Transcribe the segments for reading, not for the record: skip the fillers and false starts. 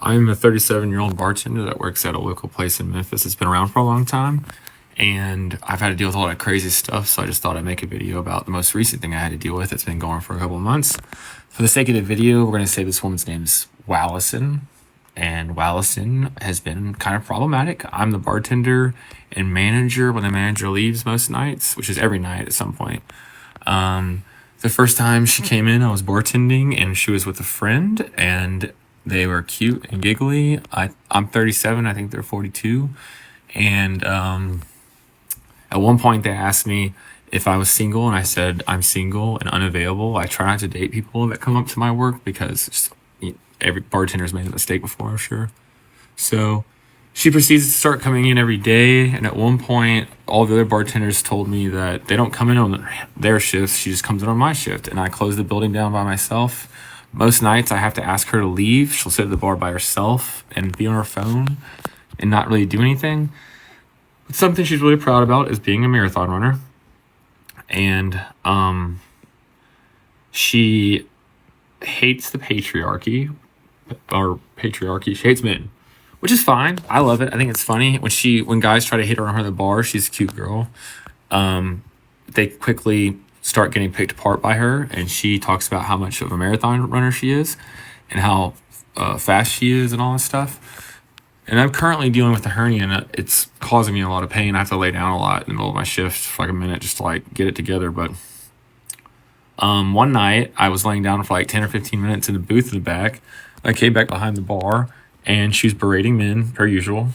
I'm a 37-year-old bartender that works at a local place in Memphis. It's been around for a long time, and I've had to deal with a lot of crazy stuff, so I just thought I'd make a video about the most recent thing I had to deal with. It's been going for a couple of months. For the sake of the video, we're going to say this woman's name is Wallison, and Wallison has been kind of problematic. I'm the bartender and manager when the manager leaves most nights, which is every night at some point. The first time she came in, I was bartending, and she was with a friend, and they were cute and giggly. I'm 37. I think they're 42. And at one point, they asked me if I was single, and I said I'm single and unavailable. I try not to date people that come up to my work because every bartender's made a mistake before, I'm sure. So she proceeds to start coming in every day. And at one point, all the other bartenders told me that they don't come in on their shifts. She just comes in on my shift. And I close the building down by myself. Most nights I have to ask her to leave. She'll sit at the bar by herself and be on her phone and not really do anything. But something she's really proud about is being a marathon runner. And she hates the patriarchy. She hates men, which is fine. I love it. I think it's funny. When guys try to hit her on her at the bar, she's a cute girl. They quickly start getting picked apart by her, and she talks about how much of a marathon runner she is and how fast she is and all this stuff. And I'm currently dealing with a hernia, and it's causing me a lot of pain. I have to lay down a lot in the middle of my shift for like a minute just to like get it together. But one night I was laying down for like 10 or 15 minutes in the booth in the back. I came back behind the bar, and she was berating men per usual.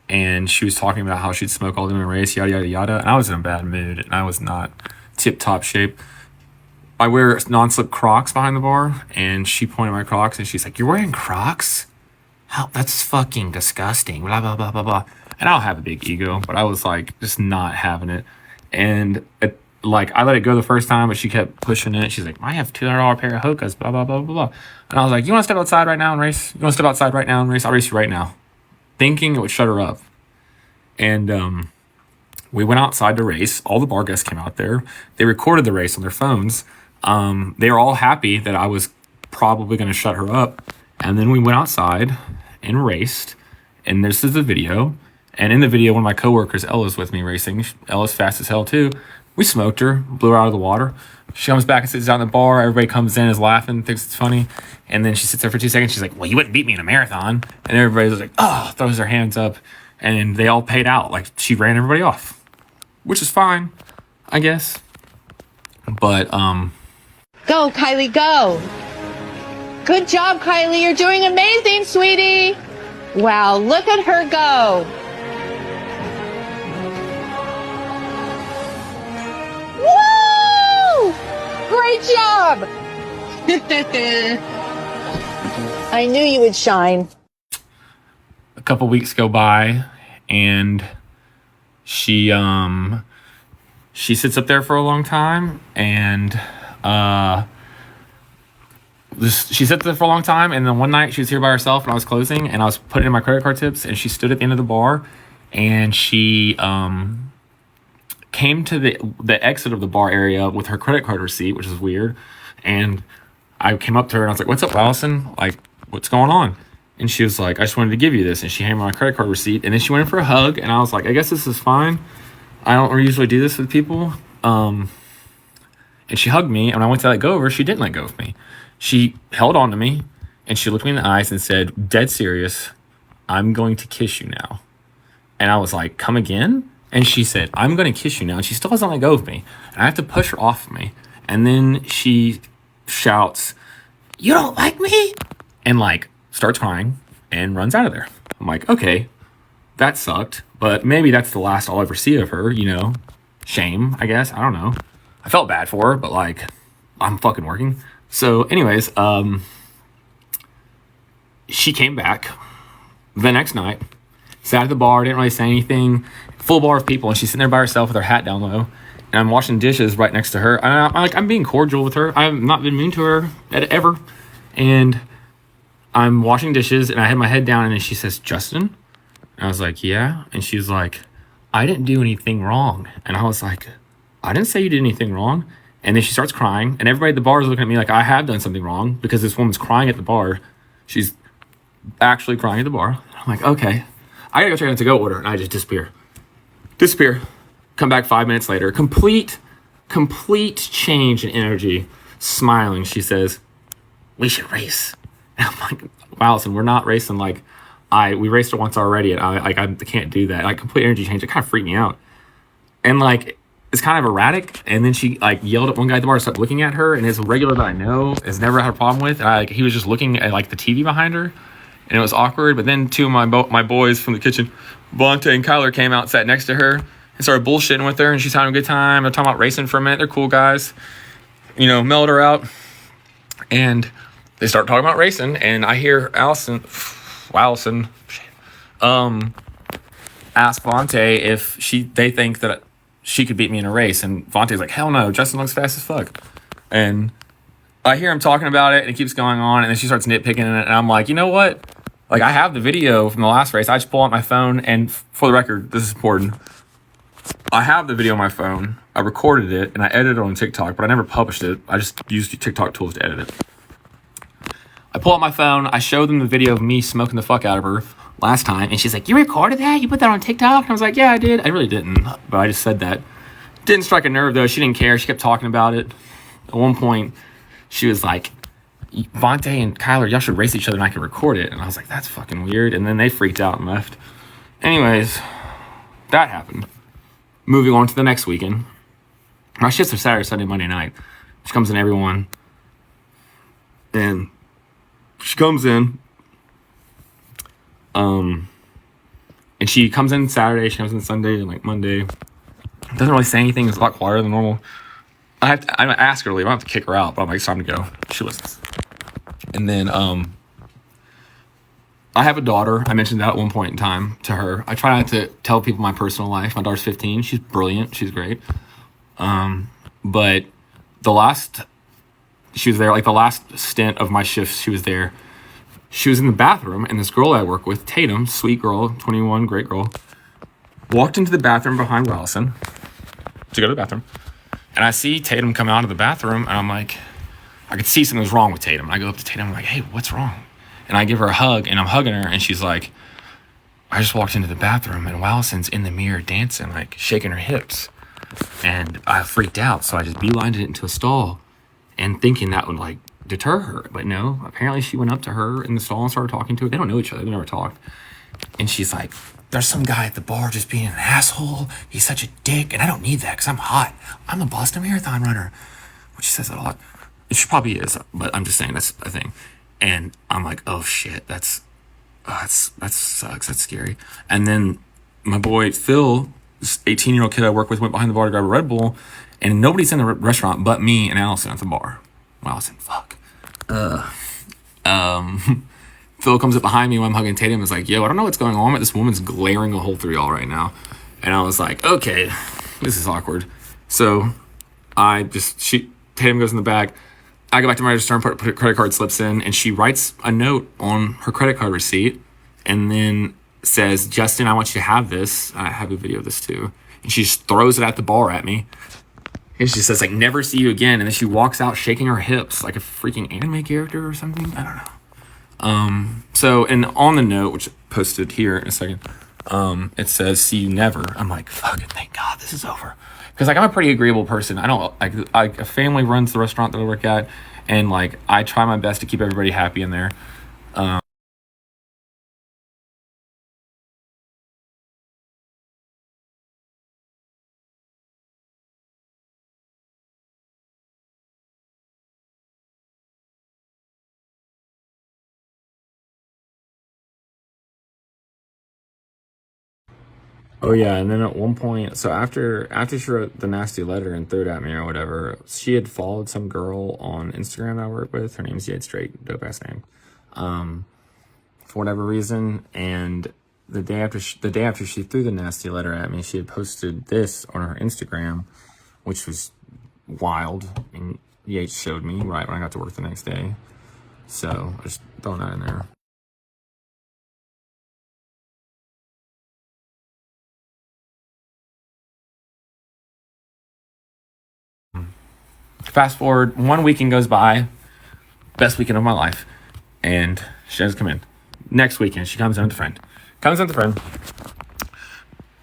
And she was talking about how she'd smoke all the human race, yada, yada, yada. And I was in a bad mood, and I was not tip-top shape. I wear non-slip Crocs behind the bar, and she pointed at my Crocs, and she's like, "You're wearing Crocs? How? That's fucking disgusting, blah, blah, blah, blah, blah." And I don't have a big ego, but I was like, just not having it. And I let it go the first time, but she kept pushing it. She's like, "I have $200 pair of Hokas, blah, blah, blah, blah, blah." And I was like, "You want to step outside right now and race? You want to step outside right now and race? I'll race you right now." Thinking it would shut her up. And we went outside to race. All the bar guests came out there. They recorded the race on their phones. They were all happy that I was probably going to shut her up. And then we went outside and raced. And this is the video. And in the video, one of my coworkers, Ella's with me racing. Ella's fast as hell too. We smoked her, blew her out of the water. She comes back and sits down at the bar. Everybody comes in, is laughing, thinks it's funny. And then she sits there for 2 seconds. She's like, "Well, you wouldn't beat me in a marathon." And everybody's like, "Oh," throws their hands up. And they all paid out. Like, she ran everybody off, which is fine, I guess. But, Go, Kylie, go. Good job, Kylie. You're doing amazing, sweetie. Wow, look at her go. Woo! Great job. I knew you would shine. a couple weeks go by, and she sits up there for a long time, and she sits there for a long time, and then one night she was here by herself, and I was closing, and I was putting in my credit card tips, and she stood at the end of the bar, and she came to the exit of the bar area with her credit card receipt, which is weird, and I came up to her, and I was like, "What's up, Allison? Like, what's going on?" And she was like, "I just wanted to give you this." And she handed me my credit card receipt, and then she went in for a hug, and I was like, "I guess this is fine. I don't usually do this with people." And she hugged me, and when I went to let go of her, she didn't let go of me. She held on to me, and she looked me in the eyes and said, dead serious, "I'm going to kiss you now." And I was like, "Come again?" And she said, "I'm going to kiss you now." And she still doesn't let go of me. And I have to push her off of me. And then she shouts, "You don't like me?" And like starts crying and runs out of there. I'm like, okay, that sucked. But maybe that's the last I'll ever see of her, you know. Shame, I guess. I don't know. I felt bad for her, but like, I'm fucking working. So anyways, she came back the next night, sat at the bar, didn't really say anything, full bar of people, and she's sitting there by herself with her hat down low, and I'm washing dishes right next to her, and I'm being cordial with her. I've not been mean to her ever, and I'm washing dishes, and I had my head down, and then she says, "Justin?" And I was like, "Yeah." And she was like, "I didn't do anything wrong." And I was like, "I didn't say you did anything wrong." And then she starts crying, and everybody at the bar is looking at me like I have done something wrong because this woman's crying at the bar. She's actually crying at the bar. I'm like, okay, I gotta go check out to go order, and I just disappear. Come back 5 minutes later, complete change in energy. Smiling, she says, "We should race." And I'm like, "Wow, listen, we're not racing. Like, we raced it once already, and I can't do that. Like, complete energy change. It kind of freaked me out, and like." It's kind of erratic, and then she like yelled at one guy at the bar to stop looking at her, and his regular that I know has never had a problem with. And he was just looking at like the TV behind her, and it was awkward. But then two of my boys from the kitchen, Vontae and Kyler, came out, sat next to her, and started bullshitting with her, and she's having a good time. They're talking about racing for a minute. They're cool guys, mellowed her out, and they start talking about racing, and I hear Allison, ask Vontae if they think that she could beat me in a race, and Vontae's like, hell no, Justin looks fast as fuck. And I hear him talking about it, and it keeps going on, and then she starts nitpicking in it, and I'm like, you know what? Like, I have the video from the last race. I just pull out my phone, and for the record, this is important. I have the video on my phone. I recorded it, and I edited it on TikTok, but I never published it. I just used TikTok tools to edit it. I pull out my phone. I show them the video of me smoking the fuck out of her last time, and she's like, you recorded that? You put that on TikTok? And I was like, yeah, I did. I really didn't, but I just said that. Didn't strike a nerve, though. She didn't care. She kept talking about it. At one point, she was like, Vontae and Kyler, y'all should race each other and I can record it. And I was like, that's fucking weird. And then they freaked out and left. Anyways, that happened. Moving on to the next weekend. My shifts are Saturday, Sunday, Monday night. She comes in everyone. And she comes in. And she comes in Saturday, she comes in Sunday, and like Monday. Doesn't really say anything. It's a lot quieter than normal. I ask her to leave. I don't have to kick her out, but I'm like, it's time to go. She listens. And then I have a daughter. I mentioned that at one point in time to her. I try not to tell people my personal life. My daughter's 15. She's brilliant. She's great. But she was there, like the last stint of my shifts, she was there. She was in the bathroom, and this girl I work with, Tatum, sweet girl, 21, great girl, walked into the bathroom behind Allison to go to the bathroom. And I see Tatum come out of the bathroom, and I'm like, I could see something was wrong with Tatum. And I go up to Tatum, I'm like, hey, what's wrong? And I give her a hug, and I'm hugging her, and she's like, I just walked into the bathroom, and Allison's in the mirror dancing, like shaking her hips. And I freaked out, so I just beelined it into a stall and thinking that would like deter her. But no, apparently she went up to her in the stall and started talking to her. They don't know each other. They never talked. And she's like, there's some guy at the bar just being an asshole. He's such a dick. And I don't need that because I'm hot. I'm a Boston Marathon runner. Which she says that a lot. And she probably is. But I'm just saying that's a thing. And I'm like, oh shit, that sucks. That's scary. And then my boy Phil, this 18-year-old kid I work with, went behind the bar to grab a Red Bull. And nobody's in the restaurant but me and Allison at the bar. Allison, fuck. Phil comes up behind me when I'm hugging Tatum and is like, yo, I don't know what's going on, but this woman's glaring a hole through y'all right now. And I was like, okay, this is awkward. So Tatum goes in the back. I go back to my register and put credit card slips in, and she writes a note on her credit card receipt and then says, Justin, I want you to have this. I have a video of this too. And she just throws it at the bar at me. And she says, like, never see you again. And then she walks out shaking her hips like a freaking anime character or something. I don't know. So, and on the note, which I posted here in a second, it says, see you never. I'm like, fucking thank God this is over. Because, like, I'm a pretty agreeable person. I don't, like, a family runs the restaurant that I work at. And, like, I try my best to keep everybody happy in there. Oh yeah, and then at one point, so after she wrote the nasty letter and threw it at me or whatever, she had followed some girl on Instagram I work with. Her name's Jade Straight, dope ass name. For whatever reason, and the day after she threw the nasty letter at me, she had posted this on her Instagram, which was wild. And Yates showed me right when I got to work the next day. So I just throwing that in there. Fast forward, one weekend goes by, best weekend of my life. and she doesn't come in. Next weekend, she comes in with a friend.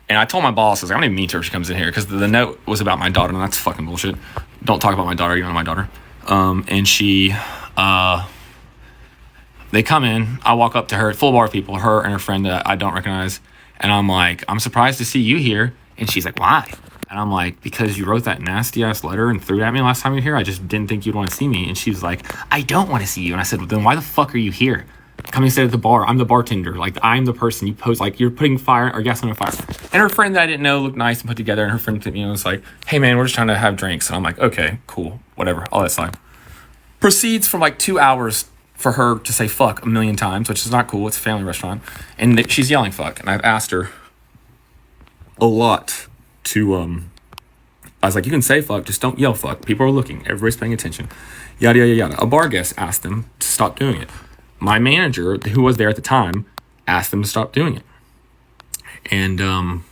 And I told my boss, I was like, I don't even meet her if she comes in here, because the note was about my daughter, and that's fucking bullshit. Don't talk about my daughter, you don't know my daughter. And she, they come in, I walk up to her, full bar of people, her and her friend that I don't recognize, and I'm like, I'm surprised to see you here. And she's like, why? And I'm like, because you wrote that nasty ass letter and threw it at me last time you were here. I just didn't think you'd want to see me. And she's like, I don't want to see you. And I said, well, then why the fuck are you here? Come and sit at the bar. I'm the bartender. Like, I'm the person you pose, like, you're putting fire or gas on a fire. And her friend that I didn't know looked nice and put together. And her friend, was like, hey man, we're just trying to have drinks. And I'm like, okay, cool, whatever, all that fine. Proceeds from like 2 hours for her to say fuck a million times, which is not cool. It's a family restaurant. And she's yelling fuck. And I've asked her a lot to, I was like, you can say fuck, just don't yell fuck. People are looking. Everybody's paying attention. Yada, yada, yada. A bar guest asked them to stop doing it. My manager, who was there at the time, asked them to stop doing it. And